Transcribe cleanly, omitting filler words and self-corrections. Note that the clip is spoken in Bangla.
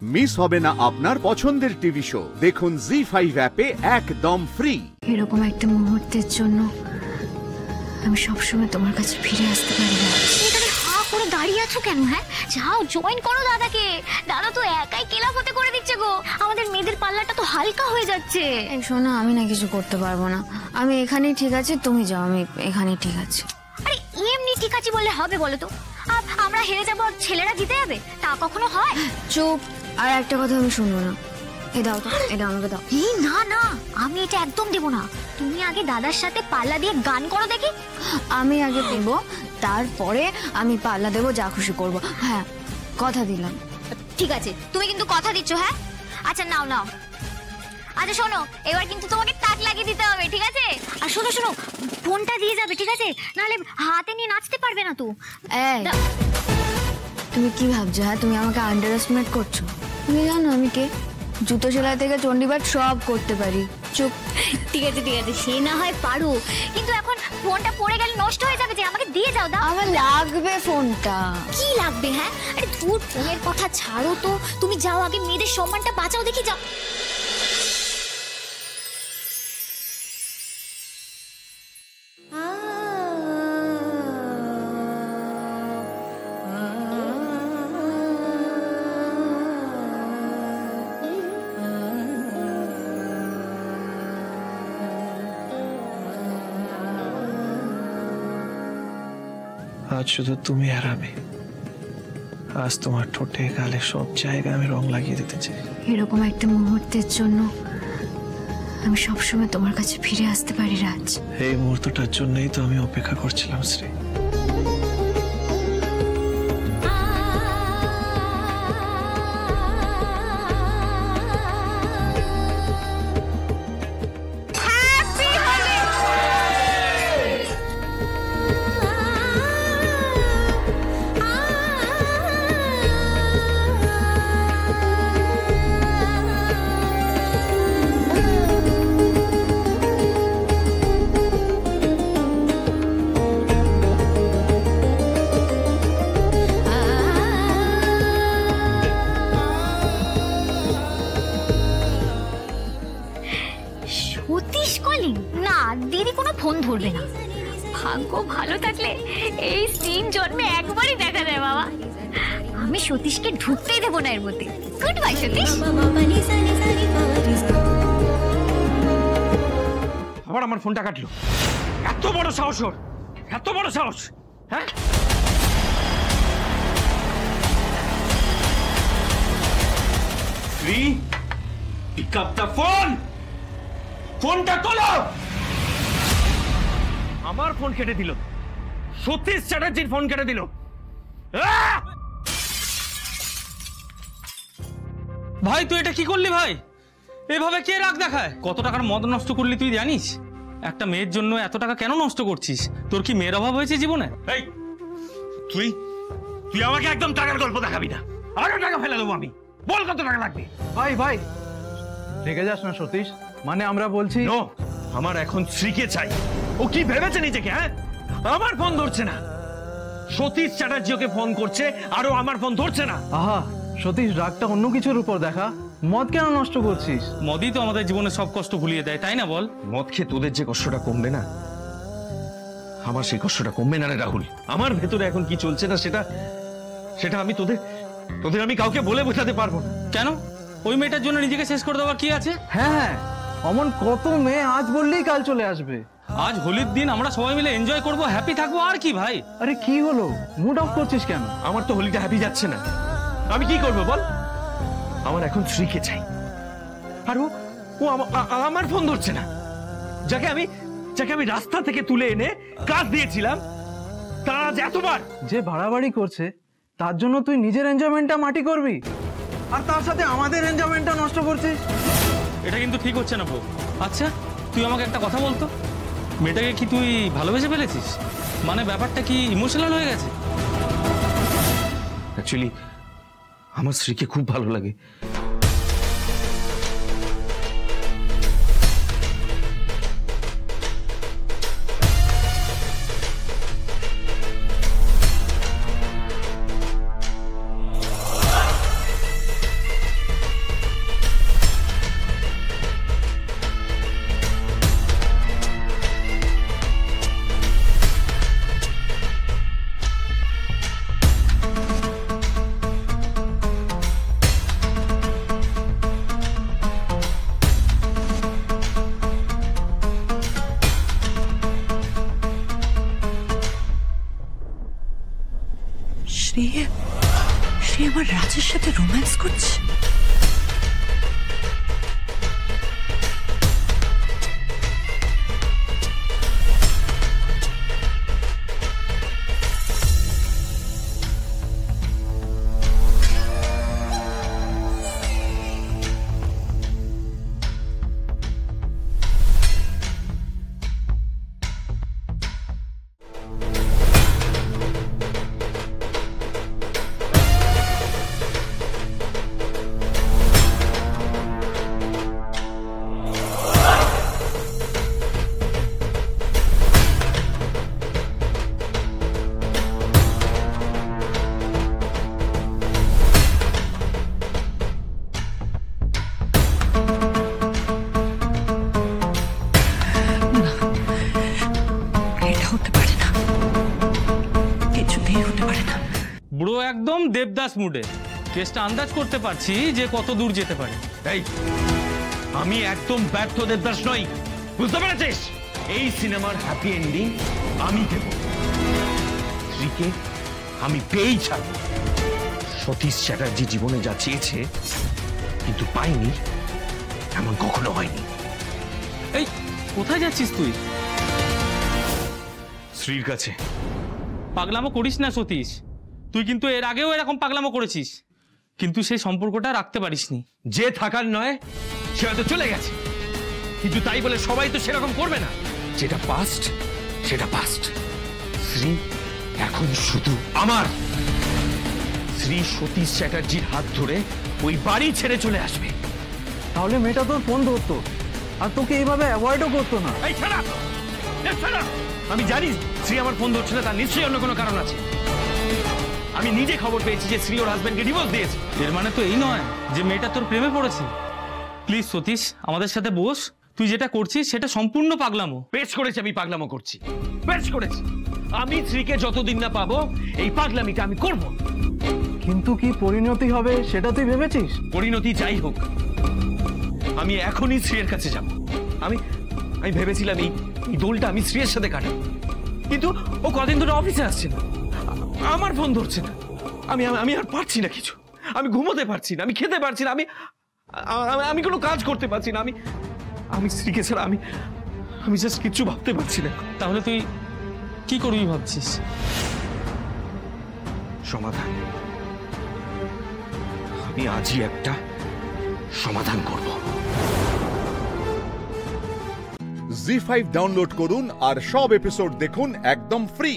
মিস হবে না আপনার পছন্দের টিভি শো। দেখুন জি5 অ্যাপে একদম ফ্রি। এরকম একটা মুহূর্তের জন্য আমি সবসময় তোমার কাছে ফিরে আসতে পারি না। এখানে হা করে দাঁড়িয়ে আছো কেন? হ্যাঁ, যাও জয়েন করো দাদাকে। দাদা তো একাই কেলাফতে করে দিচ্ছে গো। আমাদের মেয়েদের পাল্লাটা তো হালকা হয়ে যাচ্ছে। এই শোনো, আমি না কিছু করতে পারবো না। আমি এখানেই ঠিক আছে, তুমি যাও। আমি এখানেই ঠিক আছে। আরে এমনি ঠিক আছে বললে হবে বলো তো? আমরা হেরে যাবো আর ছেলেরা জিতে যাবে, তা কখনো হয়? চুপ। আর একটা কথা আমি শুনবো না। এ দাও তো, এটা আমাকে দাও। এই না না, আমি এটা একদম দেবো না। তুমি আগে দাদার সাথে পাল্লা দিয়ে গান করো দেখি। আমি আগে দেবো, তারপরে আমি পাল্লা দেবো, যা খুশি করবো। হ্যাঁ, কথা দিলাম। ঠিক আছে, তুমি কিন্তু কথা দিচ্ছ। হ্যাঁ আচ্ছা, নাও নাও। আচ্ছা শোনো, এবার কিন্তু তোমাকে তাক লাগিয়ে দিতে হবে, ঠিক আছে? আর শোনো শোনো, ফোনটা দিয়ে যাবে, ঠিক আছে? নাহলে হাতে নিয়ে নাচতে পারবে না তো। এই, তুমি কি ভাবছো? হ্যাঁ, তুমি আমাকে আন্ডার এস্টিমেট করছো। তুমি জানো আমি কে? জুতো সেলাই থেকে চণ্ডীপাঠ সব করতে পারি। চুপ। ঠিক আছে ঠিক আছে, সে না হয় পারো, কিন্তু এখন ফোনটা পড়ে গেলে নষ্ট হয়ে যাবে যে। আমাকে দিয়ে যাও। দাও। আমার লাগবে ফোনটা। কি লাগবে? হ্যাঁ, আরে ধুর, ফোনের কথা ছাড়ো তো। তুমি যাও আগে, মেয়েদের সম্মানটা বাঁচাও দেখি, যাও। আজ শুধু তুমি আর আমি। আজ তোমার ঠোঁটে গালে সব জায়গায় আমি রং লাগিয়ে দিতে চাই। এরকম একটা মুহূর্তের জন্য আমি সবসময় তোমার কাছে ফিরে আসতে পারি রাজ। এই মুহূর্তটার জন্যই তো আমি অপেক্ষা করছিলাম শ্রী। না, দিদি কোনো ফোন ধরবে না। ভাগ্য ভালো থাকলে এই সিন জন্মে একবারই দেখা যায় বাবা। আমি সতীশকে ঢুকতেই দেবো না এর মধ্যে। Good bye Satish. আবার আমার ফোনটা কাটলো। এত বড় সাহস ওর, এত বড় সাহস! হ্যাঁ, Shri, pick up the phone. ফোনটা তোলো। আমার ফোন কেটে দিল, সতীশ চ্যাটার্জির ফোন কেটে দিল। ভাই তুই এটা কি করলি ভাই? এভাবে কে রাগ দেখায়? কত টাকার মদ নষ্ট করলি তুই জানিস? একটা মেয়ের জন্য এত টাকা কেন নষ্ট করছিস? তোর কি মেয়ের অভাব হয়েছে জীবনে? এই তুই তুই আমাকে একদম টাকার গল্প দেখাবি না। আরো টাকা ফেলে দেবো আমি। বল কত টাকা লাগবে? ভাই ভাই রেগে যাস না সতীশ, মানে আমরা বলছি নো, আমার এখন শ্রীকে চাই। ও কি ভেবেছে নিজেকে? হ্যাঁ, আমার ফোন ধরছে না। সতীশ চ্যাটার্জি ওকে ফোন করছে, আরো আমার ফোন ধরছে না। আহা সতীশ, রাগটা অন্য কিছুর উপর দেখা। মদ কেন নষ্ট করছিস? মদই তো আমাদের জীবনে সব কষ্ট ভুলিয়ে দেয়, তাই না বল? মদ খেয়ে তোদের যে কষ্টটা কমবে না, আমার সেই কষ্টটা কমবে না রে রাহুল। আমার ভেতরে এখন কি চলছে না সেটা আমি তোদের আমি কাউকে বলে বোঝাতে পারবো না। কেন? ওই মেয়েটার জন্য নিজেকে শেষ করে দেওয়ার কি আছে? হ্যাঁ হ্যাঁ, অমন কত মেয়ে আজ বললেই কাল চলে আসবে। আজ হোলির দিন আমরা সবাই মিলে এনজয় করব, হ্যাপি থাকবো, আর কি ভাই? আরে কি হলো, মুড অফ করছিস কেন? আমার তো হোলিটা হ্যাপি যাচ্ছে না। আমি কি করবো বল? আমার এখন শ্রীকে চাই। আর ও আমার ফোন ধরছে না। যাকে আমি রাস্তা থেকে তুলে এনে কাজ দিয়েছিলাম, তার আজ এতবার। যে বাড়াবাড়ি করছে তার জন্য তুই নিজের এনজয়মেন্টটা মাটি করবি, আর তার সাথে আমাদের এনজয়মেন্টটা নষ্ট করছিস। এটা কিন্তু ঠিক হচ্ছে না বউ। আচ্ছা তুই আমাকে একটা কথা বলতো, মেয়েটাকে কি তুই ভালোবেসে ফেলেছিস? মানে ব্যাপারটা কি ইমোশনাল হয়ে গেছে? অ্যাকচুয়ালি আমার শ্রীকে খুব ভালো লাগে। রাজের সাথে রোম্যান্স করছে? বুড়ো একদম দেবদাস মুডে। কেসটা আন্দাজ করতে পারছি যে কত দূর যেতে পারে। এই আমি একদম ব্যর্থ দেবদাস নই, বুঝতে পেরেছিস? এই সিনেমার হ্যাপি এন্ডিং আমি দেব। স্ত্রীকে আমি পেয়েই ছাড়ব। সতীশ চ্যাটার্জি জীবনে যা চেয়েছে কিন্তু পাইনি, এমন কখনো হয়নি। এই কোথায় যাচ্ছিস তুই? স্ত্রীর কাছে। পাগলামো করিস না সতীশ, তুই কিন্তু এর আগেও এরকম পাগলামো করেছিস, কিন্তু সেই সম্পর্কটা রাখতে পারিসনি। যে থাকার নয় সে হয়তো চলে গেছে, কিন্তু তাই বলে সবাই তো সেরকম করবে না। যেটা পাস্ট সেটা পাস্ট। শ্রী এখন শুধু আমার। শ্রী সতীশ চ্যাটার্জির হাত ধরে ওই বাড়ি ছেড়ে চলে আসবে। তাহলে মেয়েটা তোর ফোন ধরতো আর তোকে এইভাবে অ্যাভয়েডও করতো না। এই ছাড়া, আমি জানি শ্রী আমার ফোন ধরছে না, তার নিশ্চয়ই অন্য কোনো কারণ আছে। আমি নিজে খবর পেয়েছি যে শ্রী ওর হাজবেন্ডকে ডিভোর্স দিয়েছে। এর মানে তো এই নয় যে মেয়েটা তোর প্রেমে পড়েছে। প্লিজ সতীশ, আমাদের সাথে বস। তুই যেটা করছিস সেটা সম্পূর্ণ পাগলামো। বেশ করেছি, আমি পাগলামো করছি, বেশ করেছি। আমি শ্রীকে যতদিন না পাবো এই পাগলামিটা আমি করব। কিন্তু কি পরিণতি হবে সেটা তুই ভেবেছিস? পরিণতি যাই হোক, আমি এখনই শ্রীর কাছে যাব। আমি ভেবেছিলাম এই দোলটা আমি শ্রীর সাথে কাটাবো, কিন্তু ও কদিন ধরে অফিসে আসছে না, আমার ফোন ধরছে না। আমি আর পারছি না কিছু। আমি ঘুমোতে পারছি না, আমি খেতে পারছি না, আমি কোনো কাজ করতে পারছি না। আমি শ্রীকে ছাড়া আমি জাস্ট কিচ্ছু ভাবতে পারছি না। তাহলে তুই কি করবি ভাবছিস? সমাধান। আমি আজই একটা সমাধান করব। জি5 ডাউনলোড করুন আর সব এপিসোড দেখুন একদম ফ্রি।